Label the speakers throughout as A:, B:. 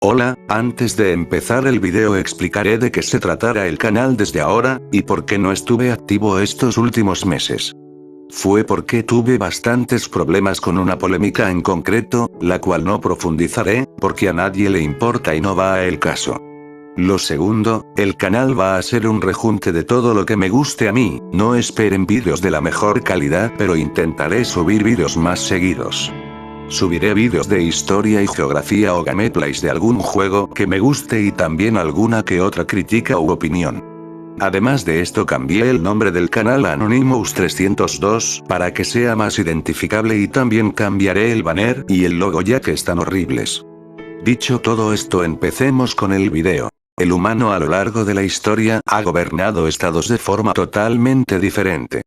A: Hola, antes de empezar el video explicaré de qué se tratará el canal desde ahora, y por qué no estuve activo estos últimos meses. Fue porque tuve bastantes problemas con una polémica en concreto, la cual no profundizaré, porque a nadie le importa y no va a el caso. Lo segundo, el canal va a ser un rejunte de todo lo que me guste a mí, no esperen vídeos de la mejor calidad, pero intentaré subir vídeos más seguidos. Subiré vídeos de historia y geografía o gameplays de algún juego que me guste y también alguna que otra crítica u opinión. Además de esto cambié el nombre del canal a Anonymous302 para que sea más identificable y también cambiaré el banner y el logo ya que están horribles. Dicho todo esto, empecemos con el video. El humano a lo largo de la historia ha gobernado estados de forma totalmente diferente.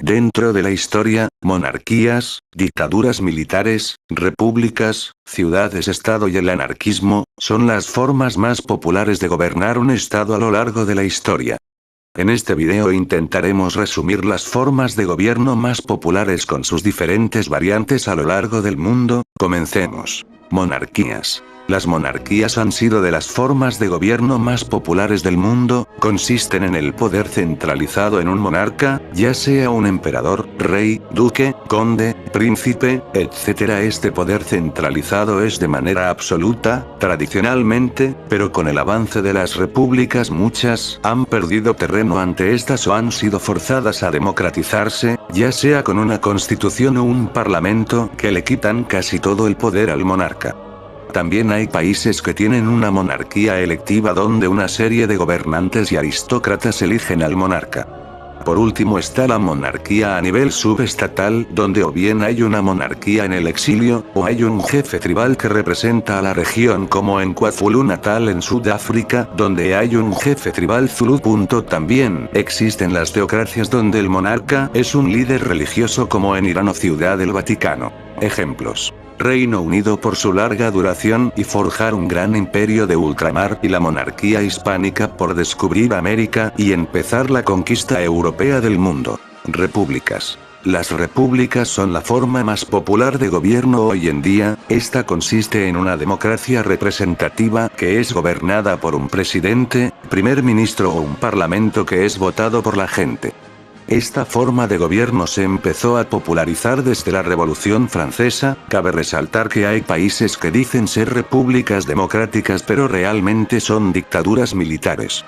A: Dentro de la historia, monarquías, dictaduras militares, repúblicas, ciudades-estado y el anarquismo, son las formas más populares de gobernar un estado a lo largo de la historia. En este video intentaremos resumir las formas de gobierno más populares con sus diferentes variantes a lo largo del mundo. Comencemos. Monarquías. Las monarquías han sido de las formas de gobierno más populares del mundo, consisten en el poder centralizado en un monarca, ya sea un emperador, rey, duque, conde, príncipe, etc. Este poder centralizado es de manera absoluta, tradicionalmente, pero con el avance de las repúblicas muchas han perdido terreno ante estas o han sido forzadas a democratizarse, ya sea con una constitución o un parlamento que le quitan casi todo el poder al monarca. También hay países que tienen una monarquía electiva donde una serie de gobernantes y aristócratas eligen al monarca. Por último está la monarquía a nivel subestatal, donde o bien hay una monarquía en el exilio, o hay un jefe tribal que representa a la región como en KwaZulu-Natal en Sudáfrica, donde hay un jefe tribal Zulu. También existen las teocracias donde el monarca es un líder religioso como en Irán o Ciudad del Vaticano. Ejemplos. Reino Unido por su larga duración y forjar un gran imperio de ultramar y la monarquía hispánica por descubrir América y empezar la conquista europea del mundo. Repúblicas. Las repúblicas son la forma más popular de gobierno hoy en día, esta consiste en una democracia representativa que es gobernada por un presidente, primer ministro o un parlamento que es votado por la gente. Esta forma de gobierno se empezó a popularizar desde la Revolución Francesa. Cabe resaltar que hay países que dicen ser repúblicas democráticas pero realmente son dictaduras militares.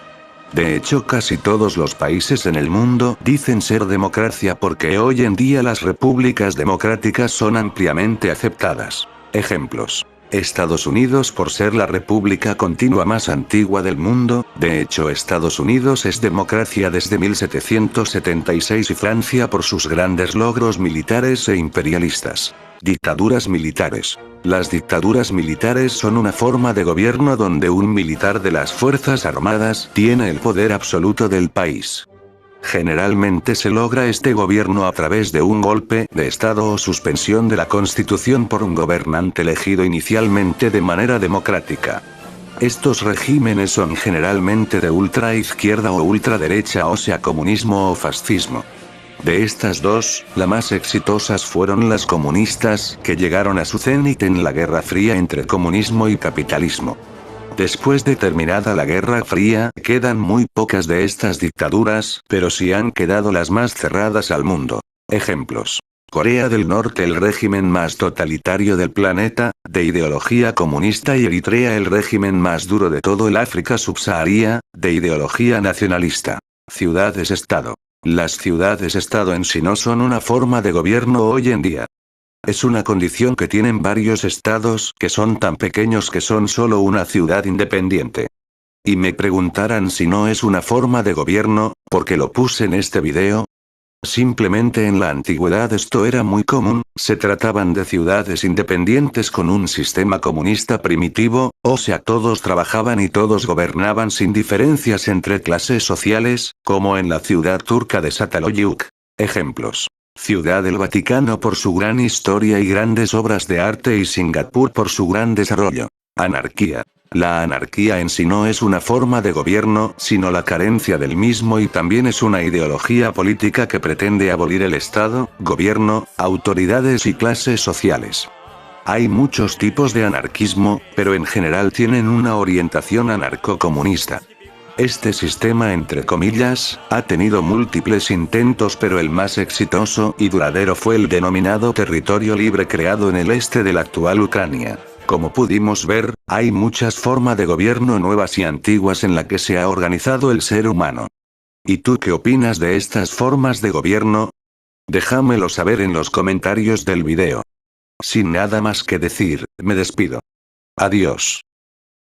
A: De hecho, casi todos los países en el mundo dicen ser democracia porque hoy en día las repúblicas democráticas son ampliamente aceptadas. Ejemplos. Estados Unidos por ser la república continua más antigua del mundo, de hecho Estados Unidos es democracia desde 1776 y Francia por sus grandes logros militares e imperialistas. Dictaduras militares. Las dictaduras militares son una forma de gobierno donde un militar de las Fuerzas Armadas tiene el poder absoluto del país. Generalmente se logra este gobierno a través de un golpe de estado o suspensión de la constitución por un gobernante elegido inicialmente de manera democrática. Estos regímenes son generalmente de ultraizquierda o ultraderecha, o sea comunismo o fascismo. De estas dos, las más exitosas fueron las comunistas, que llegaron a su cénit en la Guerra Fría entre comunismo y capitalismo. Después de terminada la Guerra Fría, quedan muy pocas de estas dictaduras, pero sí han quedado las más cerradas al mundo. Ejemplos. Corea del Norte, el régimen más totalitario del planeta, de ideología comunista, y Eritrea, el régimen más duro de todo el África subsahariana, de ideología nacionalista. Ciudades-estado. Las ciudades-estado en sí no son una forma de gobierno hoy en día. Es una condición que tienen varios estados que son tan pequeños que son solo una ciudad independiente. Y me preguntarán si no es una forma de gobierno, ¿por qué lo puse en este video? Simplemente en la antigüedad esto era muy común, se trataban de ciudades independientes con un sistema comunista primitivo, o sea todos trabajaban y todos gobernaban sin diferencias entre clases sociales, como en la ciudad turca de Çatalhöyük. Ejemplos. Ciudad del Vaticano por su gran historia y grandes obras de arte y Singapur por su gran desarrollo. Anarquía. La anarquía en sí no es una forma de gobierno, sino la carencia del mismo, y también es una ideología política que pretende abolir el Estado, gobierno, autoridades y clases sociales. Hay muchos tipos de anarquismo, pero en general tienen una orientación anarcocomunista. Este sistema, entre comillas, ha tenido múltiples intentos, pero el más exitoso y duradero fue el denominado territorio libre creado en el este de la actual Ucrania. Como pudimos ver, hay muchas formas de gobierno nuevas y antiguas en la que se ha organizado el ser humano. ¿Y tú qué opinas de estas formas de gobierno? Déjamelo saber en los comentarios del video. Sin nada más que decir, me despido. Adiós.